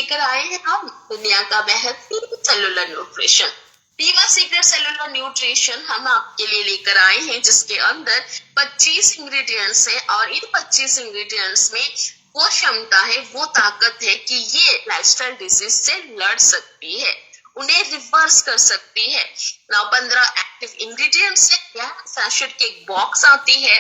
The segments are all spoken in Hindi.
लेकर आए हैं हम दुनिया का बेहतरीन cellular nutrition. Viva secret cellular nutrition हम आपके लिए लेकर आए हैं, जिसके अंदर 25 इंग्रेडिएंट्स हैं और इन 25 इंग्रेडिएंट्स में वो क्षमता है, वो ताकत है कि ये लाइफस्टाइल डिजीज से लड़ सकती है, उन्हें रिवर्स कर सकती है। 15 एक्टिव इंग्रेडिएंट्स है। यह सैशेट की एक बॉक्स आती है,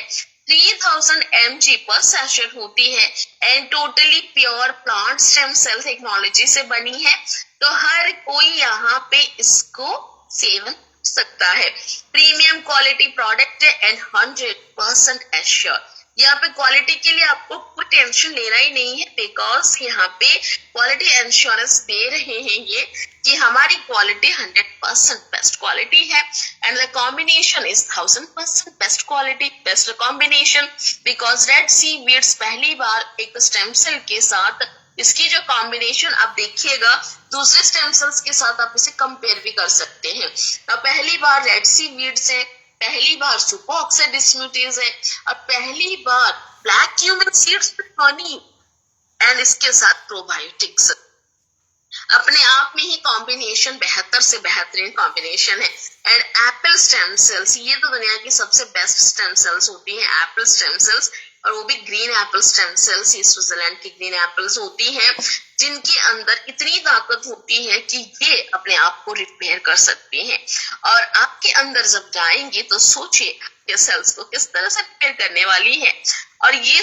3000 mg पर सैशेट होती है and totally pure plant stem cell technology से बनी है, तो हर कोई यहाँ पे इसको सेवन सकता है। प्रीमियम क्वालिटी प्रोडक्ट है एंड 100% एश्योर। यहाँ पे क्वालिटी के लिए आपको कोई टेंशन लेना ही नहीं है, बिकॉज यहाँ पे क्वालिटी इंश्योरेंस दे रहे हैं ये कि हमारी क्वालिटी 100% बेस्ट क्वालिटी है and the combination is 1000% best quality, best combination, because red seaweeds पहली बार एक स्टेम सेल के साथ इसकी जो कॉम्बिनेशन आप देखिएगा दूसरे स्टेम सेल्स के साथ आप इसे कंपेयर भी कर सकते हैं। पहली बार रेड सी वीड्स है, पहली बार सुपर ऑक्साइड डिस्म्यूटेज है और पहली बार black cumin seeds honey and इसके साथ प्रोबायोटिक्स। अपने आप में ही कॉम्बिनेशन बेहतर से बेहतरीन कॉम्बिनेशन है। एंड एप्पल स्टेम सेल्स, ये तो दुनिया की सबसे बेस्ट स्टेम सेल्स होती हैं, एप्पल स्टेम सेल्स, और वो भी ग्रीन एप्पल स्टेम सेल्स, ये स्विट्जरलैंड की ग्रीन एप्पल्स होती हैं, जिनके अंदर इतनी ताकत होती है कि ये अपने आप को रिपेयर कर सकती हैं। और आपके अंदर जब जाएंगे तो सोचिए ये सेल्स को किस तरह से रिपेयर करने वाली है, और ये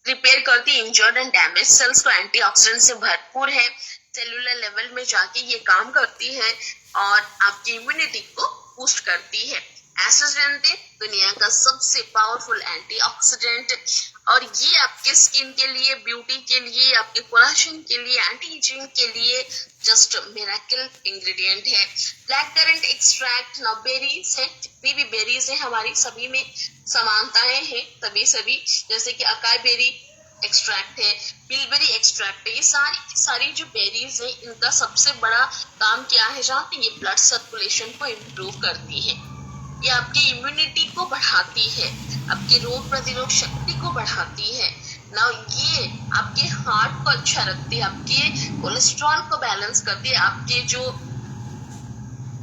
रिपेयर करती इंजर्ड एंड डैमेज सेल्स को, एंटीऑक्सीडेंट से भरपूर है, सेलुलर लेवल में जाके ये काम करती है और आपकी इम्यूनिटी को बूस्ट करती है। एस्ट्रोजेंट दुनिया का सबसे पावरफुल एंटीऑक्सीडेंट, और ये आपके स्किन के लिए, ब्यूटी के लिए, आपके कोलाजन के लिए, एंटी एजिंग के लिए जस्ट मिरेकल इंग्रेडिएंट है। Black currant extract, now berries है, जितनी भी बेरीज है हमारी सभी में समानताएं हैं, सभी जैसे कि अकाई बेरी एक्सट्रैक्ट है, बिलबेरी एक्सट्रैक्ट है, ये सारी की सारी जो बेरीज है इनका सबसे बड़ा काम क्या है, जानते हैं? ये ब्लड सर्कुलेशन को इम्प्रूव करती है, ये आपकी इम्यूनिटी को बढ़ाती है, आपकी रोग प्रतिरोध शक्ति को बढ़ाती है। नाउ ये आपके हार्ट को अच्छा रखती है, आपके कोलेस्ट्रॉल को बैलेंस करती है, आपके जो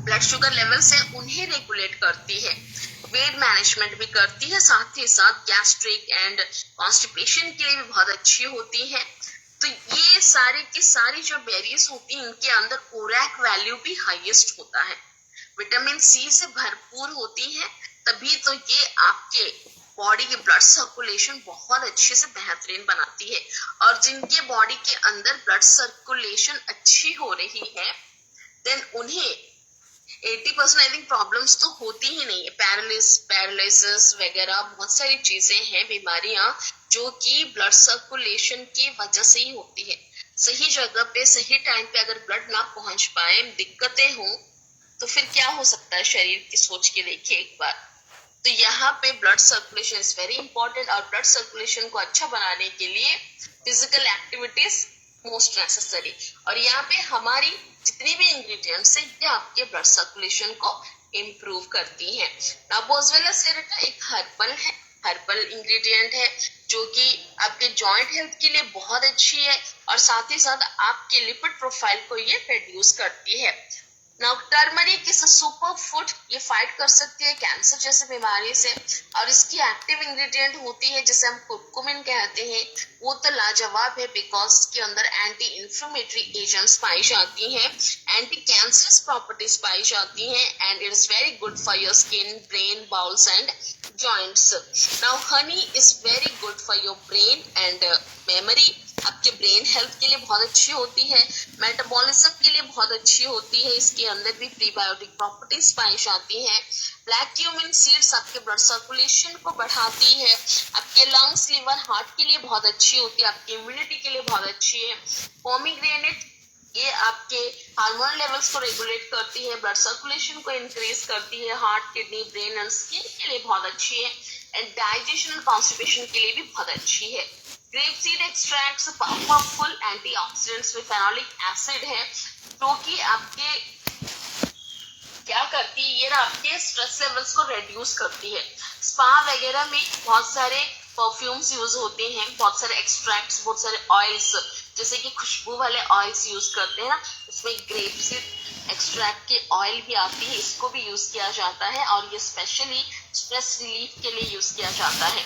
ब्लड शुगर लेवल्स है उन्हें रेगुलेट करती है, वेट मैनेजमेंट भी करती है, साथ ही साथ गैस्ट्रिक एंड कॉन्स्टिपेशन के लिए भी बहुत अच्छी होती है। तो ये सारी की सारी जो बेरीज होती है इनके अंदर ओरैक वैल्यू भी हाईएस्ट होता है, विटामिन सी से भरपूर होती है, तभी तो ये आपके बॉडी के ब्लड सर्कुलेशन बहुत अच्छे से बेहतरीन बनाती है। और जिनके बॉडी के अंदर ब्लड सर्कुलेशन अच्छी हो रही है देन उन्हें 80% आई थिंक प्रॉब्लम्स तो होती ही नहीं है, पैरालिसिस वगैरह बहुत सारी चीजें हैं, बीमारियां जो कि ब्लड सर्कुलेशन की वजह से ही होती है। सही जगह पे सही टाइम पे अगर ब्लड ना पहुंच पाए, दिक्कतें हो, तो फिर क्या हो सकता है शरीर की, सोच के देखिए एक बार। तो यहाँ पे blood circulation is very important, और ब्लड सर्कुलेशन को अच्छा बनाने के लिए फिजिकल एक्टिविटीज मोस्ट नेसेसरी। और यहाँ पे हमारी जितनी भी इंग्रेडिएंट्स है ये आपके ब्लड सर्कुलेशन को इम्प्रूव करती हैं। नाउ बोसवेला सेरेटा एक हर्बल इंग्रेडिएंट है जो कि आपके जॉइंट हेल्थ के लिए बहुत अच्छी है, और साथ ही साथ आपके लिपिड प्रोफाइल को ये रिड्यूस करती है। Now turmeric is a super food, ये फाइट कर सकती है कैंसर जैसे बीमारी से, और इसकी एक्टिव इंग्रेडिएंट होती है जिसे हम कुरकुमिन कहते हैं, वो तो लाजवाब है, बिकॉज इसके अंदर एंटी इंफ्लेमेटरी एजेंट्स पाई जाती हैं, एंटी कैंसरस प्रॉपर्टीज पाई जाती हैं, and it is very good for your skin, brain, bowls and joints. Now honey is very good for your brain and memory, आपके ब्रेन हेल्थ के लिए बहुत अच्छी होती है, मेटाबॉलिज्म के लिए बहुत अच्छी होती है, इसके अंदर भी प्रीबायोटिक प्रॉपर्टीज पाई जाती हैं। ब्लैक क्यूमिन सीड्स आपके ब्लड सर्कुलेशन को बढ़ाती है, आपके लंग्स, लिवर, हार्ट के लिए बहुत अच्छी होती है, आपकी इम्यूनिटी के लिए बहुत अच्छी है। पोमीग्रेनेट ये आपके हार्मोन लेवल्स को रेगुलेट करती है, ब्लड सर्कुलेशन को इंक्रीज करती है, heart, kidney, brain and skin के लिए बहुत अच्छी है, एंड डाइजेशन एंड कॉन्स्टिपेशन के लिए भी बहुत अच्छी है। Grape seed extracts powerful antioxidants में फेनोलिक एसिड है, जो कि आपके क्या करती है, ये ना आपके स्ट्रेस लेवल्स को रिड्यूस करती है। स्पा वगैरह में बहुत सारे परफ्यूम्स यूज होते हैं, बहुत सारे एक्सट्रैक्ट्स, बहुत सारे ऑयल्स जैसे कि खुशबू वाले ऑयल्स यूज करते हैं ना, इसमें ग्रेप सीड एक्सट्रैक्ट के ऑयल भी आती है, इसको भी यूज किया जाता है और ये स्पेशली स्ट्रेस रिलीफ के लिए यूज किया जाता है।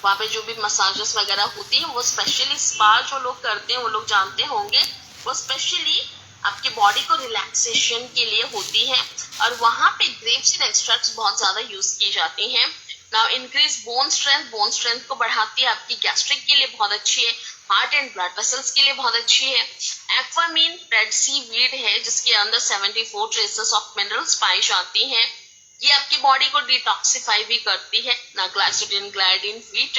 वहाँ पे जो भी मसाजेस वगैरह होती है वो स्पेशली स्पा जो लोग करते हैं वो लोग जानते होंगे, वो स्पेशली आपके बॉडी को रिलैक्सेशन के लिए होती है और वहाँ पे ग्रेप सीड एक्सट्रैक्ट्स बहुत ज्यादा यूज की जाती हैं। नाउ इंक्रीज बोन स्ट्रेंथ को बढ़ाती है, आपकी गैस्ट्रिक के लिए बहुत अच्छी है, हार्ट एंड ब्लड वेसल्स के लिए बहुत अच्छी है। एक्वामीन रेड सी वीड है जिसके अंदर 74 ट्रेसेस ऑफ मिनरल्स पाई जाती हैं। ये आपकी बॉडी को डिटॉक्सिफाई भी करती है। ना ग्लाइसिडिन ग्लाइडिन व्हीट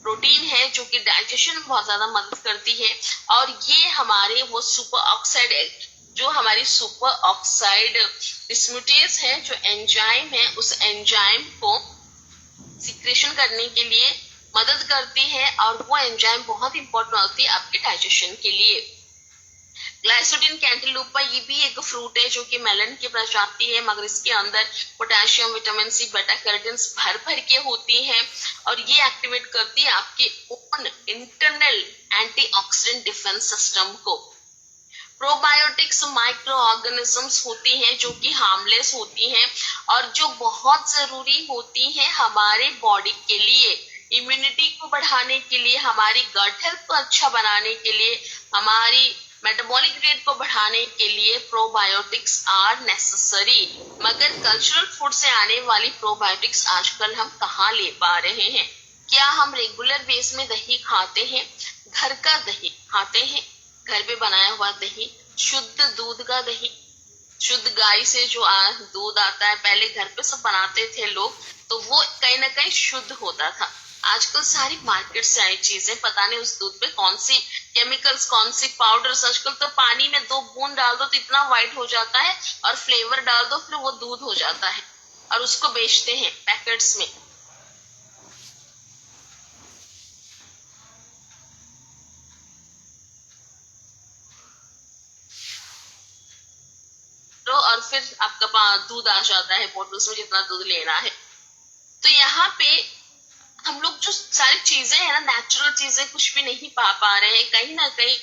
प्रोटीन है जो कि डाइजेशन में बहुत ज्यादा मदद करती है और ये हमारे वो सुपर ऑक्साइड है, जो हमारी सुपर ऑक्साइड डिस्म्यूटेज है, जो एंजाइम है, उस एंजाइम को सिक्रेशन करने के लिए मदद करती है और वो एंजाइम बहुत इंपॉर्टेंट होती है आपके डाइजेशन के लिए। ग्लाइसोडिन कैंटिलूपा ये भी एक फ्रूट है जो कि मेलन की प्रजाति है, मगर इसके अंदर पोटेशियम, विटामिन सी, बेटा कैरोटीन भर भर के होती है और ये एक्टिवेट करती है आपके own internal antioxidant defence system को। प्रोबायोटिक्स माइक्रो ऑर्गेनिजम्स होती हैं जो कि हार्मलेस होती हैं और जो बहुत जरूरी होती हैं हमारे बॉडी के लिए, इम्यूनिटी को बढ़ाने के लिए, हमारी गट हेल्थ को अच्छा बनाने के लिए, हमारी मेटाबॉलिक रेट को बढ़ाने के लिए प्रोबायोटिक्स आर नेसेसरी। मगर कल्चरल फूड से आने वाली प्रोबायोटिक्स आजकल हम कहाँ ले पा रहे हैं? क्या हम रेगुलर बेस में दही खाते हैं? घर का दही खाते हैं, घर पे बनाया हुआ दही, शुद्ध दूध का दही, शुद्ध गाय से जो दूध आता है, पहले घर पे सब बनाते थे लोग, तो वो कहीं ना कहीं शुद्ध होता था। आजकल सारी मार्केट से आई चीजें, पता नहीं उस दूध पे कौन सी केमिकल्स, कौन सी पाउडर्स, आजकल तो पानी में 2 बूंद डाल दो तो इतना व्हाइट हो जाता है और फ्लेवर डाल दो फिर वो दूध हो जाता है और उसको बेचते हैं पैकेट्स में। तो और फिर आपका दूध आ जाता है बोतल्स में, जितना दूध लेना है। तो यहाँ पे हम लोग जो सारी चीजें है ना, नेचुरल चीजें कुछ भी नहीं पा रहे हैं, कहीं ना कहीं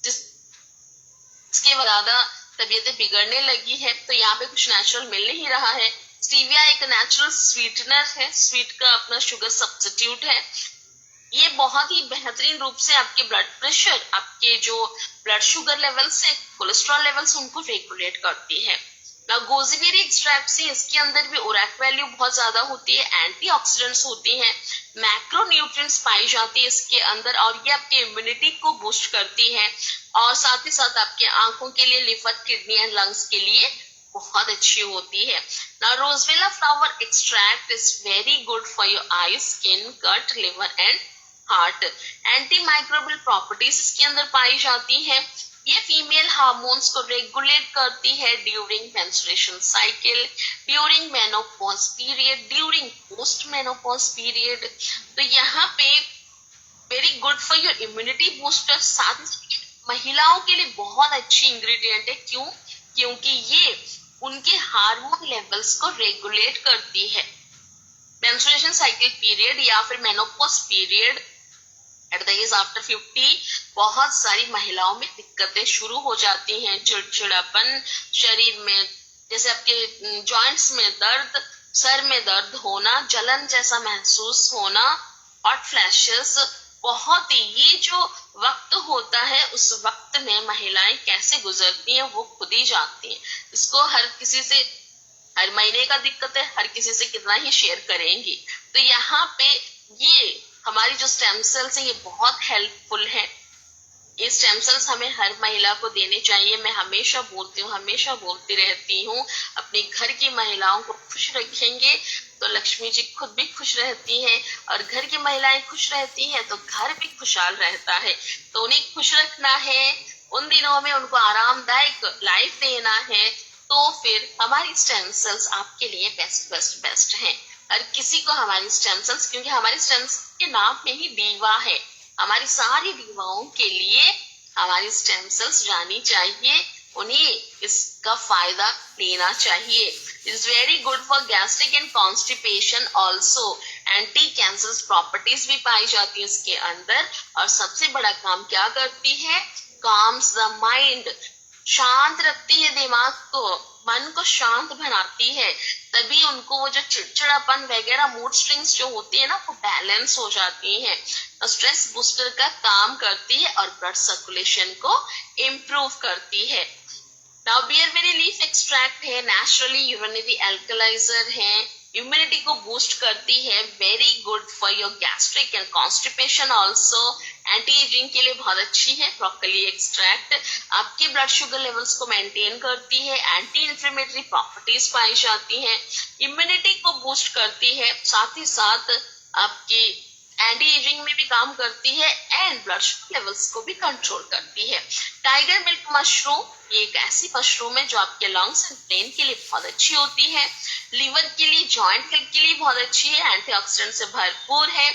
जिसके ज्यादा तबीयतें बिगड़ने लगी है, तो यहाँ पे कुछ नेचुरल मिल नहीं रहा है। स्टीविया एक नेचुरल स्वीटनर है, स्वीट का अपना शुगर सब्स्टिट्यूट है। ये बहुत ही बेहतरीन रूप से आपके ब्लड प्रेशर, आपके जो ब्लड शुगर लेवल्स है, कोलेस्ट्रॉल लेवल्स, उनको रेगुलेट करती है। ना गोजीबेरी एक्सट्रैक्ट से इसके अंदर भी ओरैक वैल्यू बहुत ज्यादा होती है, एंटीऑक्सीडेंट्स होती हैं, मैक्रो न्यूट्रिएंट्स पाई जाती है इसके अंदर और ये आपके इम्यूनिटी को बूस्ट करती है और साथ ही साथ आपके आंखों के लिए, लिवर, किडनी एंड लंग्स के लिए बहुत अच्छी होती है। ना rosella flower extract is very good for your eye, skin, gut, liver and heart. Anti microbial properties इसके अंदर पाई जाती है। ये फीमेल हार्मोन्स को रेगुलेट करती है during menstruation cycle, during menopause period, during post menopause period. तो यहाँ पे very good for your immunity booster. साथ ही महिलाओं के लिए बहुत अच्छी इंग्रेडिएंट है। क्यों? क्योंकि ये उनके हार्मोन लेवल्स को रेगुलेट करती है। मेंस्ट्रुएशन साइकिल पीरियड या फिर menopause period at the age after 50 बहुत सारी महिलाओं में दिक्कतें शुरू हो जाती हैं, चिड़चिड़ापन, शरीर में जैसे आपके जॉइंट्स में दर्द, सर में दर्द होना, जलन जैसा महसूस होना, हॉट फ्लैशेस। बहुत ही ये जो वक्त होता है उस वक्त में महिलाएं कैसे गुजरती हैं वो खुद ही जानती हैं। इसको हर किसी से हर महीने का दिक्कत है, हर किसी से कितना ही शेयर करेंगी। तो यहाँ पे ये हमारी जो स्टेम सेल्स है ये बहुत हेल्पफुल है। ये स्टेम सेल्स हमें हर महिला को देने चाहिए। मैं हमेशा बोलती हूँ, हमेशा बोलती रहती हूँ, अपने घर की महिलाओं को खुश रखेंगे तो लक्ष्मी जी खुद भी खुश रहती हैं और घर की महिलाएं खुश रहती हैं तो घर भी खुशहाल रहता है। तो उन्हें खुश रखना है, उन दिनों में उनको आरामदायक लाइफ देना है, तो फिर हमारी स्टेम सेल्स आपके लिए बेस्ट बेस्ट बेस्ट हैं। हर किसी को हमारी स्टेम सेल्स, क्योंकि हमारी स्टेम सेल्स के नाम में ही दीवा है, हमारी सारी दीवाओं के लिए हमारी स्टेम सेल्स जानी चाहिए, उन्हें इसका फायदा लेना चाहिए। It is very good for gastric and constipation also. Anti cancerous properties भी पाई जाती है इसके अंदर। और सबसे बड़ा काम क्या करती है, काम्स द माइंड, शांत रखती है दिमाग को, मन को शांत बनाती है, तभी उनको वो जो चिड़चिड़ापन वगैरह मूड स्विंग्स जो होती है ना वो बैलेंस हो जाती है। स्ट्रेस बूस्टर का काम करती है और ब्लड सर्कुलेशन को इम्प्रूव करती है। नाउ बियरबेरी लीफ एक्सट्रैक्ट है, नेचुरली यूरिनरी एल्कलाइजर है, इम्यूनिटी को बूस्ट करती है, very good for your gastric and constipation also, anti ageing के लिए बहुत अच्छी है। ब्रोकली एक्सट्रैक्ट आपके ब्लड शुगर लेवल्स को मेंटेन करती है, एंटी इन्फ्लेमेटरी प्रॉपर्टीज पाई जाती हैं, इम्यूनिटी को बूस्ट करती है, साथ ही साथ आपकी एंटी एजिंग में भी काम करती है एंड ब्लड शुगर लेवल्स को भी कंट्रोल करती है। टाइगर मिल्क मशरूम ये एक ऐसी मशरूम है जो आपके लंग्स एंड ब्रेन के लिए बहुत अच्छी होती है, लिवर के लिए, जॉइंट हेल्थ के लिए बहुत अच्छी है, एंटीऑक्सीडेंट से भरपूर है,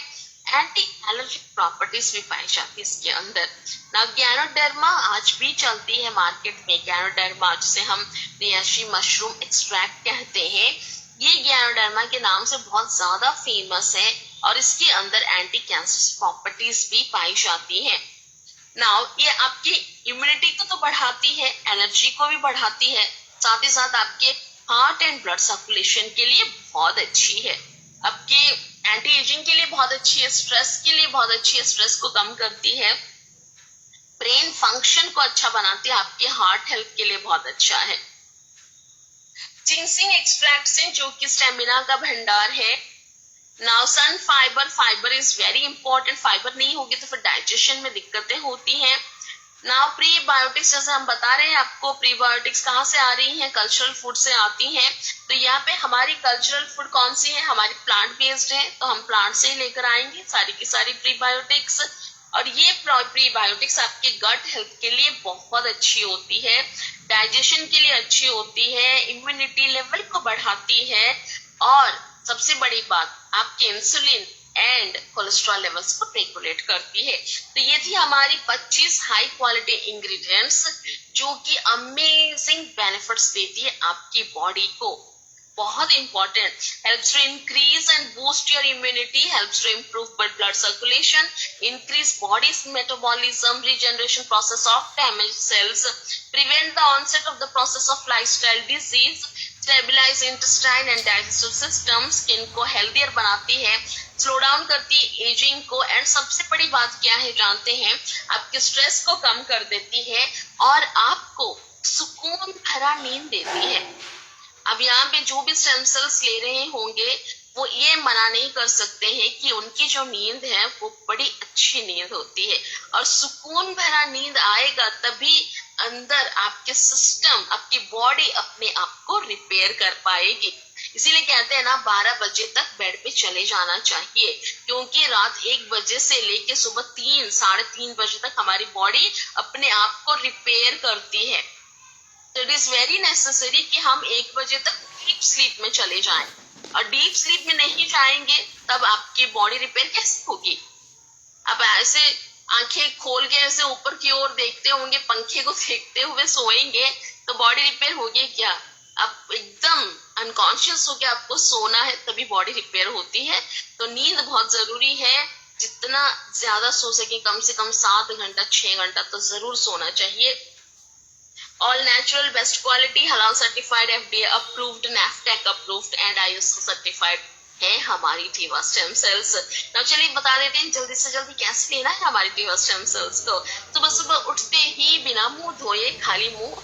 एंटी एलर्जिक प्रॉपर्टीज भी पाई जाती है इसके अंदर। ना गैनोडर्मा आज भी चलती है मार्केट में, गैनोडर्मा जिसे हम रियाशी मशरूम एक्सट्रैक्ट कहते हैं, ये गैनोडर्मा के नाम से बहुत ज्यादा फेमस है और इसके अंदर एंटी कैंसर प्रॉपर्टीज भी पाई जाती है। नाउ ये आपकी इम्यूनिटी को तो बढ़ाती है, एनर्जी को भी बढ़ाती है, साथ ही साथ आपके हार्ट एंड ब्लड सर्कुलेशन के लिए बहुत अच्छी है, आपके एंटी एजिंग के लिए बहुत अच्छी है, स्ट्रेस के लिए बहुत अच्छी है, स्ट्रेस को कम करती है, ब्रेन फंक्शन को अच्छा बनाती है, आपके हार्ट हेल्थ के लिए बहुत अच्छा है। जिंसिंग एक्सट्रैक्ट से जो कि स्टेमिना का भंडार है। Now sun fibre is very important, fibre नहीं होगी तो फिर डाइजेशन में दिक्कतें होती हैं। नाउ प्रीबायोटिक्स, जैसे हम बता रहे हैं आपको, प्रीबायोटिक्स कहाँ से आ रही हैं, कल्चरल फूड से आती हैं। तो यहाँ पे हमारी कल्चरल फूड कौन सी है, हमारी प्लांट बेस्ड है, तो हम प्लांट से ही लेकर आएंगे सारी की सारी प्रीबायोटिक्स। और ये प्रीबायोटिक्स आपके गट हेल्थ के लिए बहुत अच्छी होती है, डाइजेशन के लिए अच्छी होती है, इम्यूनिटी लेवल को बढ़ाती है और सबसे बड़ी बात आपके इंसुलिन एंड कोलेस्ट्रॉल लेवल्स को रेगुलेट करती है। तो ये थी हमारी 25 हाई क्वालिटी इंग्रेडिएंट्स जो कि अमेजिंग बेनिफिट्स देती है आपकी बॉडी को, बहुत important, helps to increase and boost your immunity, helps to improve blood circulation, increase body's metabolism, regeneration process of damaged cells, prevent the onset of the process of lifestyle disease, stabilize intestine and digestive system, skin को हेल्दियर बनाती है, स्लो डाउन करती है एजिंग को, एंड सबसे बड़ी बात क्या है जानते हैं, आपके स्ट्रेस को कम कर देती है और आपको सुकून भरा नींद देती है। अब यहाँ पे जो भी स्टेम सेल्स ले रहे होंगे वो ये मना नहीं कर सकते हैं कि उनकी जो नींद है वो बड़ी अच्छी नींद होती है, और सुकून भरा नींद आएगा तभी अंदर आपके सिस्टम, आपकी बॉडी अपने आप को रिपेयर कर पाएगी। इसीलिए कहते हैं ना 12 बजे तक बेड पे चले जाना चाहिए, क्योंकि रात 1 बजे से लेके सुबह 3, साढ़े 3 बजे तक हमारी बॉडी अपने आप को रिपेयर करती है। तो इट इज वेरी नेसेसरी कि हम 1 बजे तक डीप स्लीप में चले जाएं, और डीप स्लीप में नहीं जाएंगे तब आपकी बॉडी रिपेयर कैसे होगी। अब ऐसे आंखें खोल के ऐसे ऊपर की ओर देखते होंगे, पंखे को देखते हुए सोएंगे तो बॉडी रिपेयर होगी क्या? आप एकदम अनकॉन्शियस होके आपको सोना है तभी बॉडी रिपेयर होती है। तो नींद बहुत जरूरी है, जितना ज्यादा सो सके, कम से कम 7 घंटा 6 घंटा तो जरूर सोना चाहिए। All natural, best quality, halal certified, FDA approved, NAFDAC approved and ISO certified है हमारी टीवा स्टेम सेल्स। now चलिए बता देते हैं जल्दी से जल्दी कैसे लेना है हमारी टीवा स्टेम सेल्स को। सुबह सुबह उठते ही बिना मुंह धोए खाली मुंह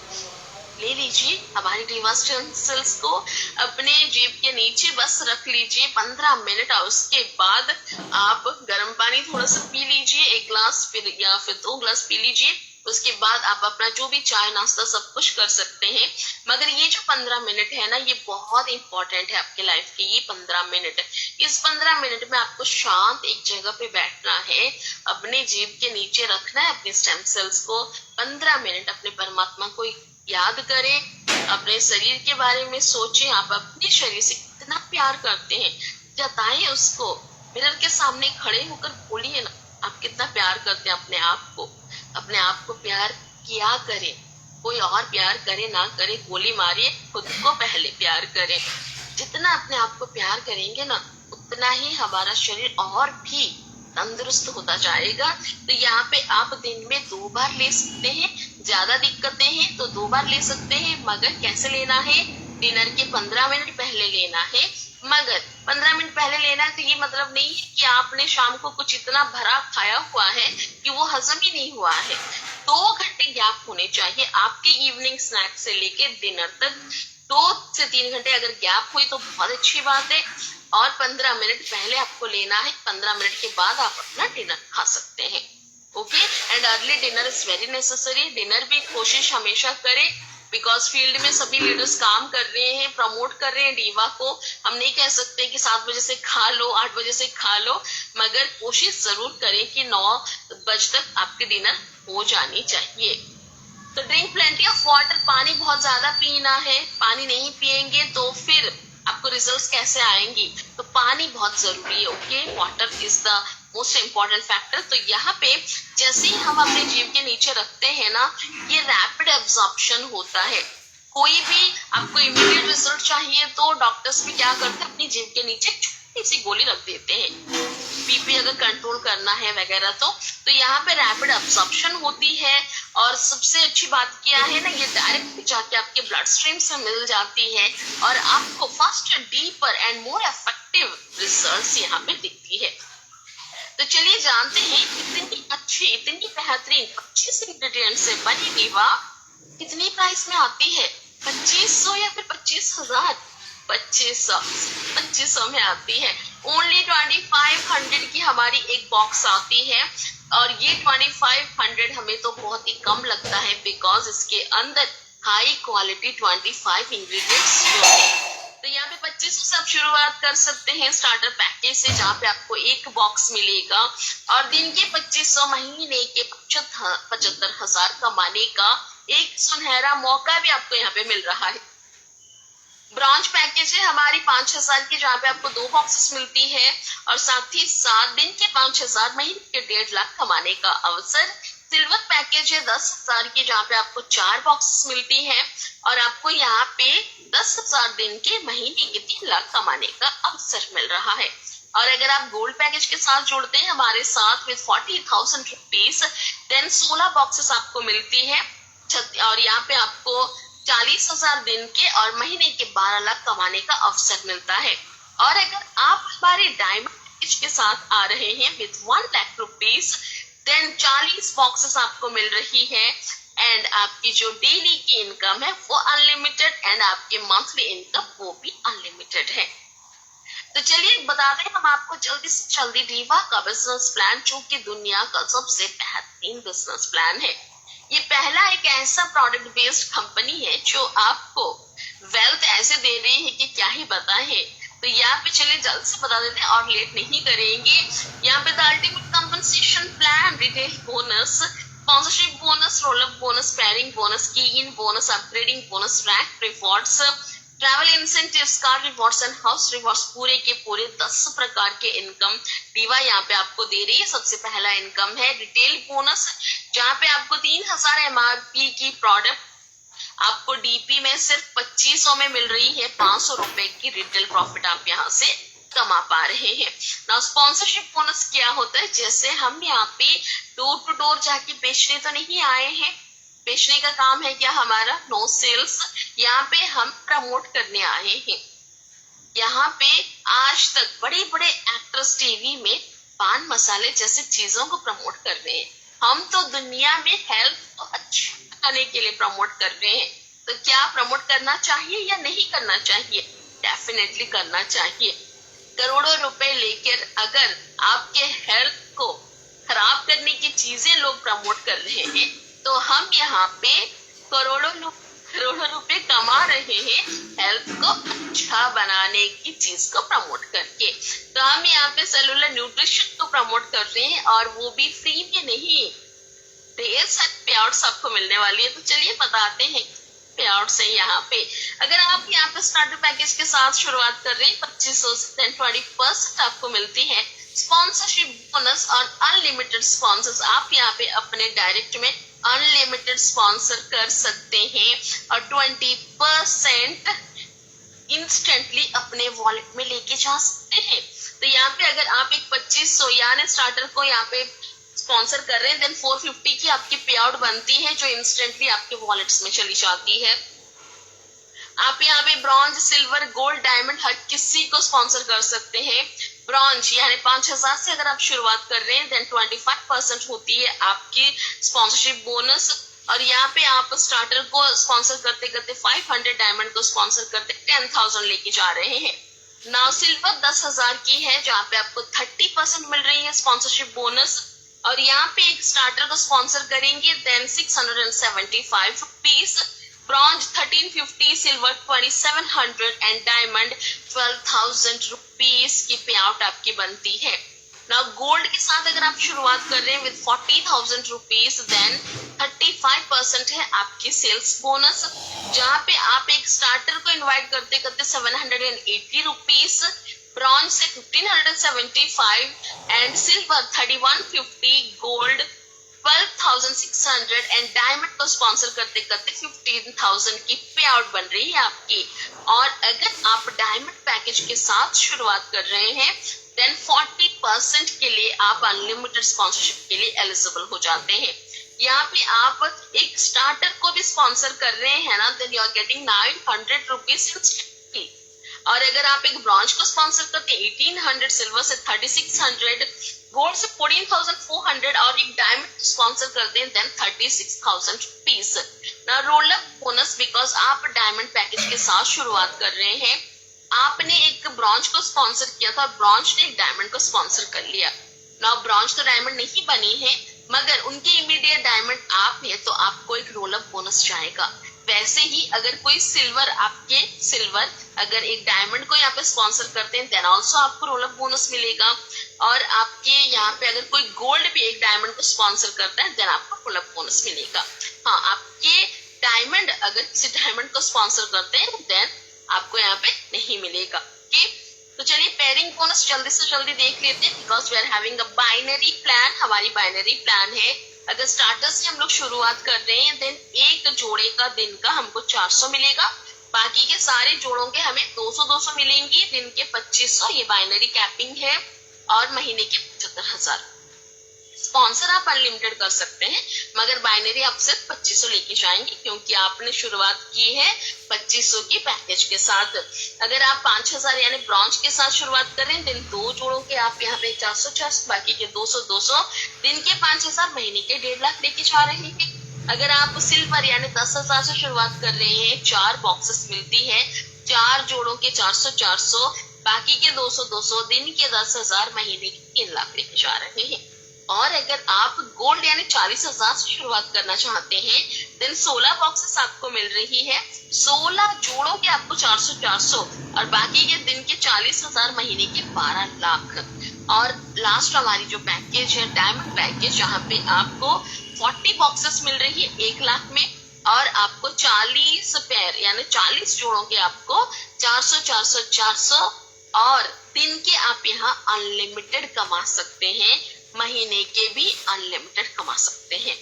ले लीजिए हमारी टीवा स्टेम सेल्स को, अपने जेब के नीचे बस रख लीजिए 15 मिनट, और उसके बाद आप गर्म पानी थोड़ा सा पी लीजिए, 1 ग्लास या फिर 2 ग्लास पी लीजिए। उसके बाद आप अपना जो भी चाय नाश्ता सब कुछ कर सकते हैं। मगर ये जो 15 मिनट है ना, ये बहुत इंपॉर्टेंट है आपके लाइफ के। ये 15 मिनट, इस 15 मिनट में आपको शांत एक जगह पे बैठना है, अपने जीभ के नीचे रखना है अपने स्टेम सेल्स को, 15 मिनट अपने परमात्मा को याद करें, अपने शरीर के बारे में सोचें, आप अपने शरीर से कितना प्यार करते हैं जताएं उसको, मिरर के सामने खड़े होकर बोलिए ना आप कितना प्यार करते हैं अपने आप को। अपने आप को प्यार किया करें, कोई और प्यार करे ना करे, गोली मारिए, खुद को पहले प्यार करें। जितना अपने आप को प्यार करेंगे ना उतना ही हमारा शरीर और भी तंदुरुस्त होता जाएगा। तो यहाँ पे आप दिन में 2 बार ले सकते हैं, ज्यादा दिक्कतें हैं तो 2 बार ले सकते हैं, मगर कैसे लेना है, डिनर के 15 मिनट पहले लेना है। मगर 15 मिनट पहले लेना है तो ये मतलब नहीं है कि आपने शाम को कुछ इतना भरा खाया हुआ है कि वो हजम ही नहीं हुआ है। 2 घंटे गैप होने चाहिए आपके इवनिंग स्नैक से लेके डिनर तक। 2 से 3 घंटे अगर गैप हुई तो बहुत अच्छी बात है। और 15 मिनट पहले आपको लेना है, 15 मिनट के बाद आप अपना डिनर खा सकते हैं। Okay, and early dinner is very necessary. Dinner भी कोशिश हमेशा करें, बिकॉज फील्ड में सभी लीडर्स काम कर रहे हैं, प्रमोट कर रहे हैं डीवा को। हम नहीं कह सकते कि 7 बजे से खा लो, 8 बजे से खा लो, मगर कोशिश जरूर करें कि 9 बजे तक आपके डिनर हो जानी चाहिए। तो ड्रिंक प्लेंटी ऑफ वाटर, पानी बहुत ज्यादा पीना है। पानी नहीं पिएंगे तो फिर आपको रिजल्ट्स कैसे आएंगी, तो पानी बहुत जरूरी है। Okay, water is the most important factor. तो यहाँ पे जैसे ही हम अपने जीभ के नीचे रखते हैं ना, ये रैपिड एब्जॉर्प्शन होता है। कोई भी आपको इमीडिएट रिजल्ट चाहिए तो डॉक्टर्स भी क्या करते हैं, अपनी जीभ के नीचे छोटी सी गोली रख देते हैं। बीपी अगर कंट्रोल करना है वगैरह तो यहाँ पे रैपिड एब्जॉर्प्शन होती है। और सबसे अच्छी बात क्या है ना, ये डायरेक्ट जाके आपके ब्लड स्ट्रीम से मिल जाती है और आपको faster, deeper and more effective results यहाँ पे दिखती है। तो चलिए जानते हैं इतनी अच्छी, इतनी बेहतरीन 25 इंग्रेडिएंट से बनी डीवा कितनी प्राइस में आती है। 2500 या फिर 25,000? 2500 में आती है। ओनली 2500 की हमारी एक बॉक्स आती है। और ये 2500 हमें तो बहुत ही कम लगता है, बिकॉज इसके अंदर हाई क्वालिटी 25 इंग्रेडिएंट्स जो है। तो यहाँ पे 2500 से आप शुरुआत कर सकते हैं स्टार्टर पैकेज से, जहाँ पे आपको एक बॉक्स मिलेगा और दिन के 2500, महीने के 75,000 कमाने का एक सुनहरा मौका भी आपको यहाँ पे मिल रहा है। ब्रॉन्ज पैकेज है हमारी 5,000 की, जहाँ पे आपको 2 बॉक्सेस मिलती है और साथ ही 7 दिन के 5,000, महीने के 1.5 लाख कमाने का अवसर। सिल्वर पैकेज है 10,000 की, जहाँ पे आपको 4 बॉक्सेस मिलती है और आपको यहाँ पे 10,000 दिन के, महीने के 3 लाख कमाने का अवसर मिल रहा है। और अगर आप गोल्ड पैकेज के साथ जुड़ते हैं हमारे साथ विद 40,000 रुपीज, देन 16 बॉक्सेस आपको मिलती है और यहाँ पे आपको 40,000 दिन के और महीने के 12 लाख कमाने का अवसर मिलता है। और अगर आप हमारे डायमंड पैकेज के साथ आ रहे हैं with 1 lakh rupees, then 40 boxes आपको मिल रही है एंड आपकी जो डेली की इनकम है वो अनलिमिटेड एंड आपके मंथली इनकम वो भी अनलिमिटेड है। तो चलिए बताते हैं हम आपको जल्दी से जल्दी डीवा का बिजनेस प्लान, जो कि दुनिया का सबसे बेहतरीन बिजनेस प्लान है। ये पहला एक ऐसा प्रोडक्ट बेस्ड कंपनी है जो आपको वेल्थ ऐसे दे रही है कि क्या ही बताएं। तो यहाँ पे चलिए जल्द से बता देते हैं और लेट नहीं करेंगे। यहाँ पे the ultimate compensation plan, retail bonus, sponsorship bonus, roll up bonus, pairing bonus, key in bonus, upgrading bonus, rank rewards, travel incentives, car rewards and house rewards, पूरे के पूरे 10 प्रकार के इनकम डीवा यहाँ पे आपको दे रही है। सबसे पहला इनकम है रिटेल बोनस, जहाँ पे आपको 3,000 MRP की प्रोडक्ट आपको डीपी में सिर्फ 2500 में मिल रही है। 500 रुपए की रिटेल प्रॉफिट आप यहाँ से कमा पा रहे हैं। ना स्पॉन्सरशिप बोनस क्या होता है, जैसे हम यहाँ पे डोर टू डोर जाके बेचने तो नहीं आए हैं, बेचने का काम है क्या हमारा, नो सेल्स, यहाँ पे हम प्रमोट करने आए हैं। यहाँ पे आज तक बड़े बड़े एक्टर्स टीवी में पान मसाले जैसे चीजों को प्रमोट कर रहे हैं, हम तो दुनिया में हेल्थ को अच्छा बनाने के लिए प्रमोट कर रहे हैं। तो क्या प्रमोट करना चाहिए या नहीं करना चाहिए? डेफिनेटली करना चाहिए। करोड़ों रुपए लेकर अगर आपके हेल्थ को खराब करने की चीजें लोग प्रमोट कर रहे हैं, तो हम यहाँ पे करोड़ों रुपए कमा रहे हैं हेल्थ को अच्छा बनाने की चीज को प्रमोट करके। तो हम यहाँ पे सेलुलर न्यूट्रिशन को प्रमोट कर रहे हैं और वो भी फ्री में नहीं, ढेर सारे पे आउट्स आपको मिलने वाली है। तो चलिए बताते हैं पे आउट्स है यहाँ पे। अगर आप यहाँ पे स्टार्टर पैकेज के साथ शुरुआत कर रहे हैं 2500 से 20% आपको मिलती है स्पॉन्सरशिप बोनस और अनलिमिटेड स्पॉन्सर्स। आप यहाँ पे अपने डायरेक्ट में अनलिमिटेड स्पॉन्सर कर सकते हैं और 20% इंस्टेंटली अपने वॉलेट में लेके जा सकते हैं। तो यहाँ पे अगर आप एक 2500 यानी स्टार्टर को यहाँ पे स्पॉन्सर कर रहे हैं, देन 450 की आपकी पे आउट बनती है जो इंस्टेंटली आपके वॉलेट्स में चली जाती है। आप यहाँ पे ब्रॉन्ज, सिल्वर, गोल्ड, डायमंड हर किसी को स्पॉन्सर कर सकते हैं। ब्रॉन्ज यानी 5000 से अगर आप शुरुआत कर रहे हैं, देन 25% होती है आपकी स्पॉन्सरशिप बोनस। और यहाँ पे आप स्टार्टर को स्पॉन्सर करते करते 500, डायमंड को स्पॉन्सर करते 10,000 लेके जा रहे हैं। नाउ सिल्वर 10,000 की है जहाँ पे आपको 30% मिल रही है स्पॉन्सरशिप बोनस। और यहाँ पे एक स्टार्टर को स्पॉन्सर करेंगे, then 675 rupees. Bronze 1350, silver 2700 and diamond 12,000 rupees की पे आउट आपकी बनती है। नाउ गोल्ड के साथ अगर आप शुरुआत कर रहे हैं विद 40,000 रुपीज, देन 35% है आपकी सेल्स बोनस, जहाँ पे आप एक स्टार्टर को इनवाइट करते करते 780 रुपीज, ब्रॉन्ज से 1575 and silver 3150, gold 12,600 and diamond को स्पॉन्सर करते करते 15,000 की पे आउट बन रही है आपकी। और अगर आप डायमंड पैकेज के साथ शुरुआत कर रहे हैं, देन 40% के लिए आप अनलिमिटेड स्पॉन्सरशिप के लिए एलिजिबल हो जाते हैं। यहाँ पे आप एक स्टार्टर को भी स्पॉन्सर कर रहे हैं ना, then you are getting 900 rupees instantly. और अगर आप एक ब्रॉन्ज को स्पॉन्सर करते हैं 1800, सिल्वर से 3600, गोल्ड से 14,400 और एक डायमंड स्पॉन्सर करते हैं, देन 36,000 रुपीज। ना रोल अप बोनस, बिकॉज आप डायमंड पैकेज के साथ शुरुआत कर रहे हैं, आपने एक ब्रॉन्ज को स्पॉन्सर किया था और ब्रॉन्ज ने एक डायमंड को स्पॉन्सर कर लिया। ना ब्रॉन्ज तो डायमंड नहीं बनी है, मगर उनके इमीडिएट डायमंड आप है तो आपको एक रोल अप बोनस जाएगा। वैसे ही अगर कोई सिल्वर अगर एक डायमंड को यहाँ पे स्पॉन्सर करते हैं, देन ऑल्सो आपको रोल अप बोनस मिलेगा। और आपके यहाँ पे अगर कोई गोल्ड भी एक डायमंड को स्पॉन्सर करता है, देन आपको रोल अप बोनस मिलेगा। हाँ, आपके डायमंड अगर किसी डायमंड को स्पॉन्सर करते हैं, देन आपको यहाँ पे नहीं मिलेगा। ओके, तो चलिए पेयरिंग बोनस जल्दी से जल्दी देख लेते हैं, because we are having a binary plan. हमारी बाइनरी प्लान है, अगर स्टार्टर से हम लोग शुरुआत कर रहे हैं, देन एक जोड़े का दिन का हमको 400 मिलेगा, बाकी के सारे जोड़ों के हमें 200 मिलेंगे, दिन के 2500, ये बाइनरी कैपिंग है, और महीने के 75,000। स्पॉन्सर आप अनलिमिटेड कर सकते हैं, मगर बाइनरी आप सिर्फ 2500 लेके जाएंगे, क्योंकि आपने शुरुआत की है 2500 की पैकेज के साथ। अगर आप 5000 यानी ब्रॉन्ज के साथ शुरुआत करें, दिन 2 जोड़ों के आप यहाँ पे 400, बाकी के 200, दिन के 5000, महीने के 1.5 लाख लेके जा रहे हैं। अगर आप सिल्वर यानी 10,000 से शुरुआत कर रहे हैं, 4 बॉक्सेस मिलती है, 4 जोड़ों के 400, बाकी के 200, दिन के 10,000, महीने के 3 लाख लेके जा रहे हैं। और अगर आप गोल्ड यानी 40,000 से शुरुआत करना चाहते हैं, देन 16 बॉक्सेस आपको मिल रही है, 16 जोड़ों के आपको 400, और बाकी के दिन के 40,000, महीने के 12 लाख। और लास्ट हमारी जो पैकेज है डायमंड पैकेज, जहाँ पे आपको 40 बॉक्सेस मिल रही है 1 लाख में, और आपको 40 पेयर यानी 40 जोड़ों के आपको 400, और दिन के आप यहाँ अनलिमिटेड कमा सकते हैं, महीने के भी अनलिमिटेड कमा सकते हैं।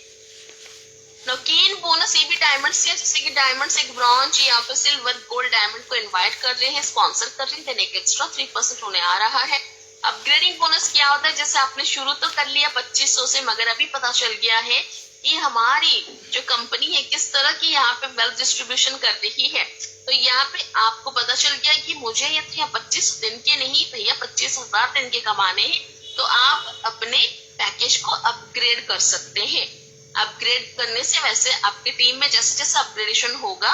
नौकीन बोनस ये भी डायमंड से, जैसे कि डायमंड से एक ब्रॉन्ज या फिर सिल्वर, गोल्ड, डायमंड को इनवाइट कर रहे हैं, स्पॉन्सर कर रहे हैं, देन एक एक्स्ट्रा 3% होने आ रहा है। अपग्रेडिंग बोनस क्या होता है, जैसे आपने शुरू तो कर लिया 2500 से, मगर अभी पता चल गया है कि हमारी जो कंपनी है किस तरह की यहाँ पे वेल्थ डिस्ट्रीब्यूशन कर रही है, तो यहाँ पे आपको पता चल गया कि मुझे ये 25 दिन के नहीं भैया 25,000 दिन के कमाने हैं, तो आप अपने पैकेज को अपग्रेड कर सकते हैं। अपग्रेड करने से वैसे आपकी टीम में जैसे जैसे अपग्रेडेशन होगा,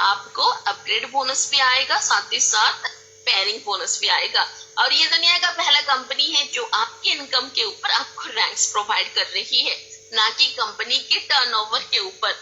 आपको अपग्रेड बोनस भी आएगा, साथ ही साथ पेयरिंग बोनस भी आएगा। और ये दुनिया का पहला कंपनी है जो आपके इनकम के ऊपर आपको रैंक्स प्रोवाइड कर रही है, ना कि कंपनी के टर्नओवर के ऊपर।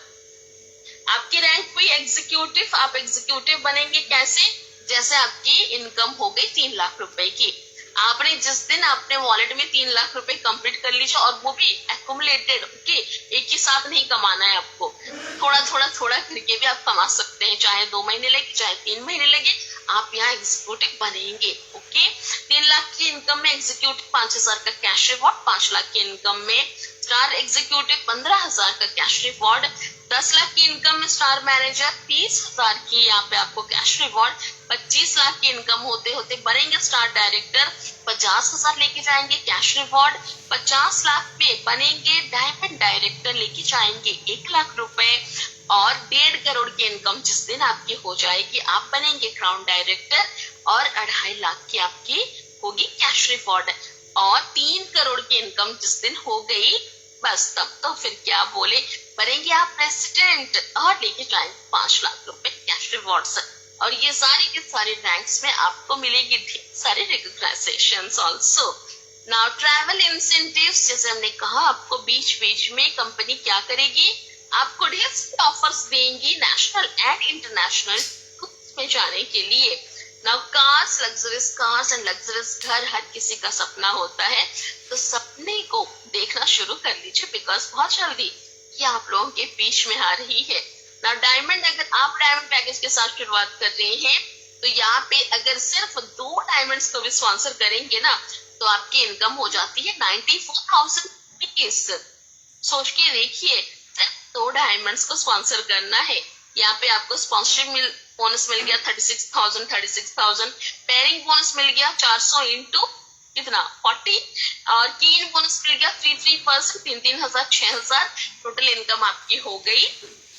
आपकी रैंक हुई एग्जीक्यूटिव, आप एग्जीक्यूटिव बनेंगे कैसे, जैसे आपकी इनकम हो गई 3 लाख रुपए की, आपने जिस दिन अपने वॉलेट में 3 लाख रुपए कंप्लीट कर लीजिए, और वो भी एक्यूमुलेटेड, ओके, एक ही साथ नहीं कमाना है आपको, थोड़ा करके भी आप कमा सकते हैं, चाहे 2 महीने लगे चाहे 3 महीने लगे, आप यहाँ एग्जीक्यूटिव बनेंगे। ओके, 3 लाख की इनकम में एग्जीक्यूटिव 5,000 का कैश रिवॉर्ड, 5 लाख की इनकम में स्टार एग्जीक्यूटिव 15,000 का कैश रिवॉर्ड, 10 लाख की इनकम में स्टार मैनेजर, 30,000 की यहाँ पे आपको कैश रिवॉर्ड, 25 लाख की इनकम होते होते बनेंगे स्टार डायरेक्टर, 50,000 लेके जाएंगे कैश रिवॉर्ड, 50 लाख पे बनेंगे डायमंड डायरेक्टर, लेके जाएंगे 1 लाख रुपए, और 1.5 करोड़ की इनकम जिस दिन आपकी हो जाएगी आप बनेंगे क्राउन डायरेक्टर, और 2.5 लाख की आपकी होगी कैश रिवॉर्ड, और 3 करोड़ की इनकम जिस दिन हो गई बस तब तो फिर क्या बोले, बनेंगे आप प्रेसिडेंट और लेके जाएंगे 5 लाख रुपए कैश रिवॉर्ड्स, और ये सारी के सारे रैंक्स में आपको मिलेगी ढेर सारे रिकॉग्नाइजेशंस आल्सो। नाउ ट्रैवल इंसेंटिव्स, जैसे हमने कहा आपको बीच बीच में कंपनी क्या करेगी, आपको ढेर सारे ऑफर्स देंगी नेशनल एंड इंटरनेशनल में जाने के लिए। Now cars, luxurious and luxurious घर हर किसी का सपना होता है, तो सपने को देखना शुरू कर लीजिए बिकॉज बहुत जल्दी ये आप लोगों के बीच में आ रही है। नाउ डायमंड, अगर आप डायमंड पैकेज के साथ शुरुआत कर रहे हैं तो यहाँ पे अगर सिर्फ 2 डायमंड्स को भी स्पॉन्सर करेंगे ना तो आपकी इनकम हो जाती है 94,000 रुपीज। सोच के देखिए, सिर्फ 2 डायमंड्स को स्पॉन्सर करना है, यहाँ पे आपको स्पॉन्सरशिप बोनस मिल गया 36,000, पेयरिंग बोनस मिल गया 400 इंटू कितना 40, और कीन बोनस मिल गया 3% 3,000 6,000, टोटल इनकम आपकी हो गई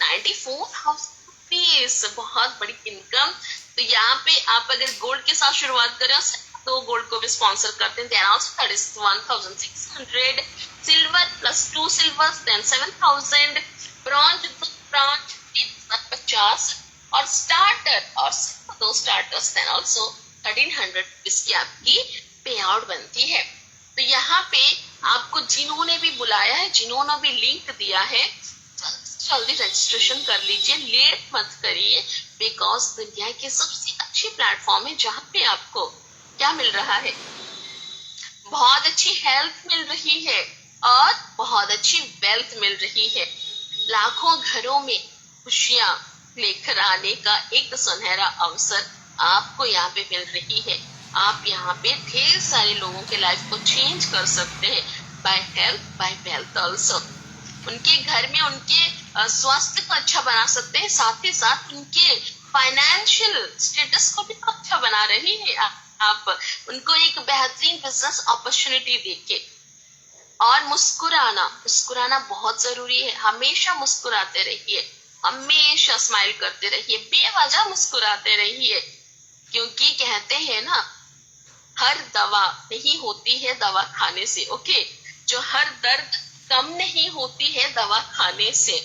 94,000 रुपीज, बहुत बड़ी इनकम। तो यहाँ पे आप अगर गोल्ड के साथ शुरुआत करें तो गोल्ड को भी स्पॉन्सर करते हैं, 1,600, silver plus 2 silver then 7,000, bronze 50, और स्टार्टर और 2 स्टार्टर्स देन ऑल्सो 1,300 रुपीज की आपकी पे आउट बनती है। तो यहाँ पे आपको जिन्होंने भी बुलाया है, जिन्होंने भी लिंक दिया है, जल्दी रजिस्ट्रेशन कर लीजिए, लेट मत करिए बिकॉज दुनिया के सबसे अच्छी प्लेटफॉर्म है जहाँ पे आपको क्या मिल रहा है, बहुत अच्छी हेल्थ मिल रही है और बहुत अच्छी वेल्थ मिल रही है, लाखों घरों में खुशियां लेकर आने का एक सुनहरा अवसर आपको यहाँ पे मिल रही है। आप यहाँ पे ढेर सारे लोगों के लाइफ को चेंज कर सकते हैं by health by wealth also. उनके घर में उनके स्वास्थ्य को अच्छा बना सकते हैं, साथ ही साथ उनके फाइनेंशियल स्टेटस को भी अच्छा बना रही है आप उनको एक बेहतरीन बिजनेस अपॉर्चुनिटी देके। और मुस्कुराना बहुत जरूरी है, हमेशा मुस्कुराते रहिए, हमेशा स्माइल करते रहिए, बेवजह मुस्कुराते रहिए, क्योंकि कहते हैं ना हर दवा नहीं होती है दवा खाने से, ओके, जो हर दर्द कम नहीं होती है दवा खाने से,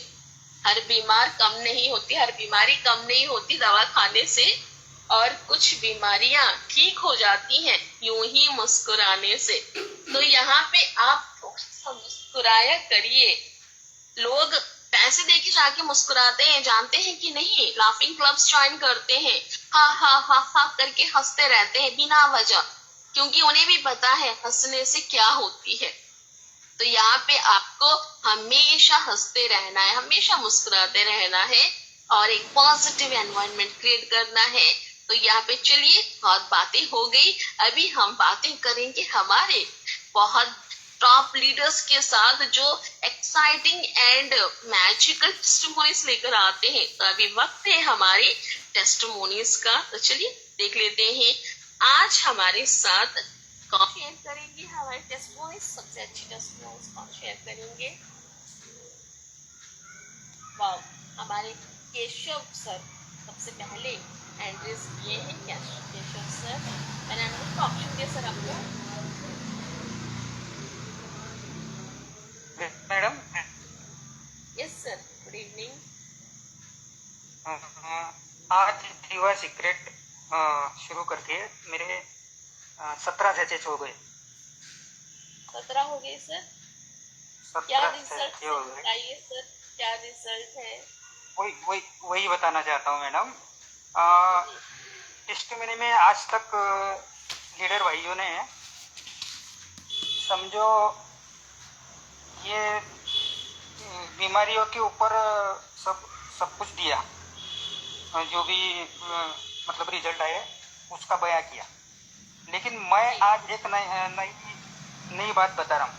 हर बीमार कम नहीं होती, हर बीमारी कम नहीं होती दवा खाने से, और कुछ बीमारियां ठीक हो जाती हैं यूं ही मुस्कुराने से। तो यहाँ पे आप थोड़ा सा मुस्कुराया करिए। लोग पैसे देके जाके मुस्कुराते हैं, जानते हैं कि नहीं, लाफिंग क्लब्स ज्वाइन करते हैं, हा हा हा हा करके हंसते रहते हैं बिना वजह, क्योंकि उन्हें भी पता है हंसने से क्या होती है। तो यहाँ पे आपको हमेशा हंसते रहना है, हमेशा मुस्कुराते रहना है और एक पॉजिटिव एनवायरनमेंट क्रिएट करना है। तो यहाँ पे चलिए, बहुत बातें हो गई, अभी हम बातें करेंगे हमारे बहुत टॉप लीडर्स के साथ जो एक्साइटिंग एंड मैजिकल टेस्टिमोनीज लेकर आते हैं। तो अभी वक्त है हमारे टेस्टिमोनीज का, तो चलिए देख लेते हैं आज हमारे साथ कौन शेयर करेंगे हमारे टेस्टिमोनीज, सबसे अच्छी टेस्टिमोनीज कौन शेयर करेंगे। वाओ, हमारे केशव सर सबसे पहले एंट्रीज किए हैं। केशव सर, मैंने आपको ऑप्शन दिया सर आपको। Madam, yes sir, good evening. आज दीवा सीक्रेट शुरू करके मेरे 17 सैचेज हो गए। 17 हो गए सर, क्या रिजल्ट है बताइए सर, क्या रिजल्ट है। वही बताना चाहता हूँ मैडम। टेस्टिमनी में आज तक लीडर भाइयों ने समझो ये बीमारियों के ऊपर सब कुछ दिया, जो भी मतलब रिजल्ट आए उसका बयां किया, लेकिन मैं आज एक नई बात बता रहा हूँ।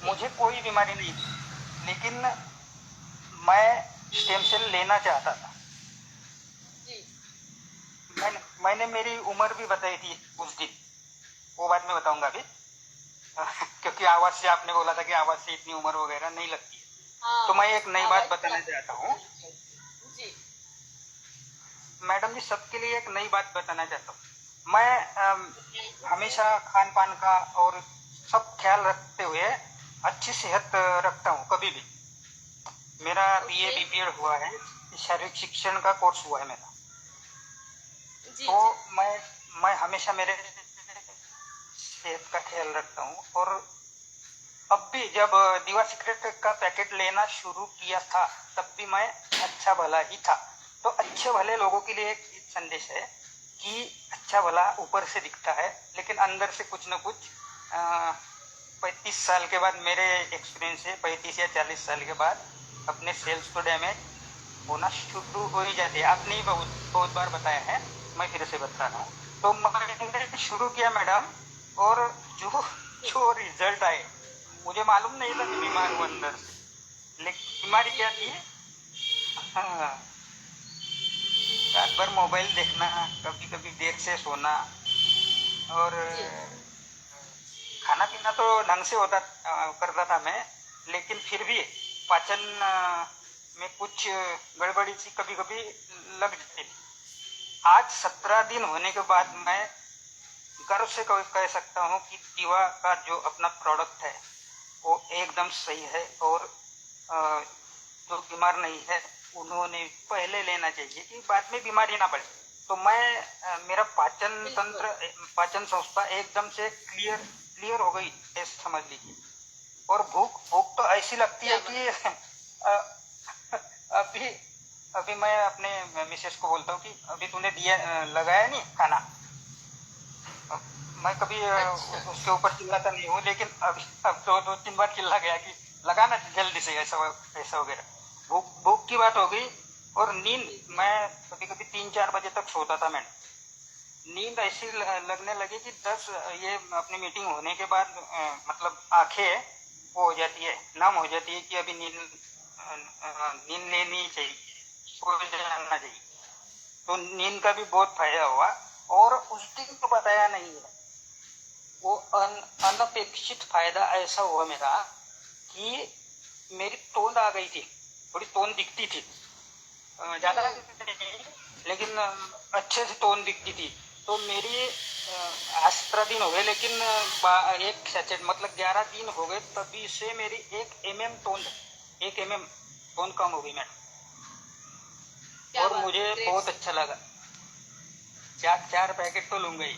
मुझे कोई बीमारी नहीं थी, लेकिन मैं स्टेम सेल लेना चाहता था। जी मैंने मेरी उम्र भी बताई थी उस दिन, वो बात मैं बताऊंगा अभी। क्योंकि आवाज से आपने बोला था कि आवाज से इतनी उम्र वगैरह नहीं लगती है, हाँ तो मैं एक नई आवाज बात बताना चाहता हूँ। जी मैडम जी, सबके लिए एक नई बात बताना चाहता हूँ। मैं हमेशा खान पान का और सब ख्याल रखते हुए अच्छी सेहत रखता हूँ कभी भी। मेरा बीए ओके बीपीएड हुआ है, शारीरिक शिक्षण का कोर्स हुआ है मेरा। जी तो जी मैं हमेशा मेरे सेहत का ख्याल रखता हूँ। और अब भी जब दीवा सिगरेट का पैकेट लेना शुरू किया था, तब भी मैं अच्छा भला ही था। तो अच्छे भले लोगों के लिए एक संदेश है कि अच्छा भला ऊपर से दिखता है, लेकिन अंदर से कुछ न कुछ 35 साल के बाद, मेरे एक्सपीरियंस से 35 या 40 साल के बाद अपने सेल्स तो डैमेज होना शुरू हो ही जाती है। आपने ही बहुत बहुत बार बताया है, मैं फिर से बता रहा हूँ। तो मैंने शुरू किया मैडम, और जो जो रिजल्ट आए, मुझे मालूम नहीं था कि बीमार हूँ अंदर से। लेकिन बीमारी जी क्या जी थी? हाँ, रात भर मोबाइल देखना, कभी कभी देर से सोना, और जी खाना पीना तो ढंग से करता था मैं, लेकिन फिर भी पाचन में कुछ गड़बड़ी सी कभी कभी लग जाती थी। आज 17 दिन होने के बाद मैं गर्व से कह सकता हूँ कि दीवा का जो अपना प्रोडक्ट है वो एकदम सही है। और अ, जो बीमार नहीं है उन्होंने पहले लेना चाहिए कि बाद में बीमारी ना बढ़े। तो मेरा पाचन बिल्कुल तंत्र, पाचन संस्था एकदम से क्लियर क्लियर हो गई, ऐसे समझ लीजिए। और भूख भूख तो ऐसी लगती है क्या बात कि अभी अभी मैं अपने मिसेस को बोलता हूँ कि अभी तूने दिया लगाया नहीं खाना। मैं कभी अच्छा उसके ऊपर चिल्लाता नहीं हूँ, लेकिन अभी अब दो तीन बार चिल्ला गया कि लगाना जल्दी से, ऐसा वगैरह। भूख भूख की बात हो गई। और नींद, जी जी मैं कभी कभी 3-4 बजे तक सोता था मैडम। नींद ऐसी लगने लगी कि 10 ये अपनी मीटिंग होने के बाद मतलब आंखें वो हो जाती है, नम हो जाती है कि अभी नींद लेनी चाहिए, सो जाना चाहिए। तो नींद का भी बहुत फायदा हुआ। और उस दिन तो बताया नहीं है, वो अनपेक्षित फायदा ऐसा हुआ मेरा कि मेरी तोंद आ गई थी, थोड़ी तोंद दिखती थी, ज्यादा हम्म नहीं, लेकिन अच्छे से तोंद दिखती थी। तो मेरी आज 17 दिन हो गए, लेकिन एक सैचेट मतलब 11 दिन हो गए, तभी से मेरी 1 mm तोंद कम हो गई मैडम। क्या और बात है मुझे ग्रेट बहुत सर अच्छा लगा। 4 पैकेट तो लूंगा ही,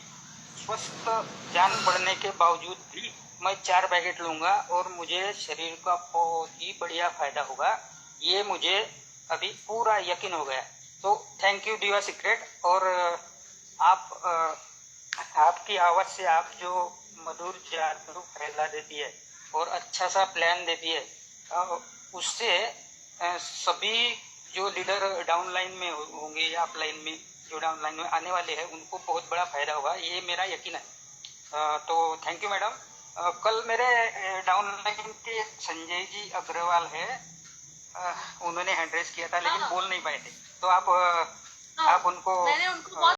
स्वस्थ जान बढ़ने के बावजूद भी मैं 4 पैकेट लूंगा, और मुझे शरीर का बहुत ही बढ़िया फायदा होगा, ये मुझे अभी पूरा यकीन हो गया। तो थैंक यू दीवा सीक्रेट। और आपकी आवाज से आप जो मधुर जादू फैला देती है और अच्छा सा प्लान देती है, उससे सभी जो लीडर डाउन लाइन में होंगे या अप लाइन में, जो डाउन लाइन में आने वाले हैं, उनको बहुत बड़ा फायदा होगा, ये मेरा यकीन है। तो थैंक यू मैडम। कल मेरे डाउन लाइन के संजय जी अग्रवाल है, उन्होंने हैंड रेस किया था, लेकिन हाँ बोल नहीं पाए थे। तो हाँ आप उनको मैंने उनको बहुत